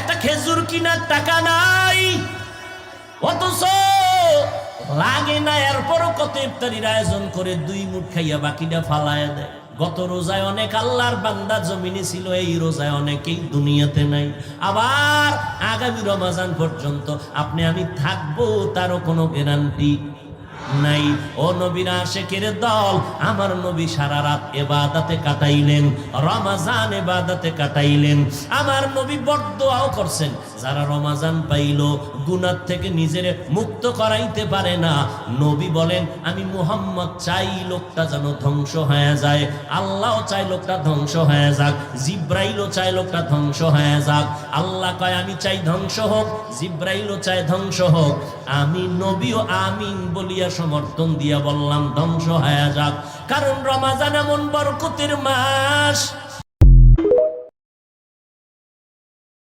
একটা খেজুর কিনার টাকা নাই, অথচ লাগে না, এরপরও কত ইফতারির আয়োজন করে 2 মুঠ খাইয়া বাকিটা ফালায় দেয়। গত রোজায় অনেক আল্লাহর বান্দা জমিনে ছিল, এই রোজায় অনেকেই দুনিয়াতে নাই। আবার আগামী রমজান পর্যন্ত আপনি আমি থাকবো, তারও কোনো গ্যারান্টি নাই। ও নবীর আশিকের দল, আমার নবী সারা রাত ইবাদতে কাটাইলেন, রমজান ইবাদতে কাটাইলেন। আমার নবী বড় দোয়াও করছেন, যারা রমজান পাইল গুনাহ থেকে নিজেরে মুক্ত করাইতে পারে না, নবী বলেন আমি মুহাম্মদ চাই লোকটা যেন ধ্বংস হয়ে যায়, আল্লাহও চাই লোকটা ধ্বংস হয়ে যাক, জিব্রাইলও চাই লোকটা ধ্বংস হয়ে যাক। আল্লাহ কয় আমি চাই ধ্বংস হোক, জিব্রাইলও চাই ধ্বংস হোক, আমি নবীও আমিন বলিয়া সমর্থন দিয়া বললাম ধ্বংস হয়ে যাক। কারণ রমজান এমন বরকতের মাস,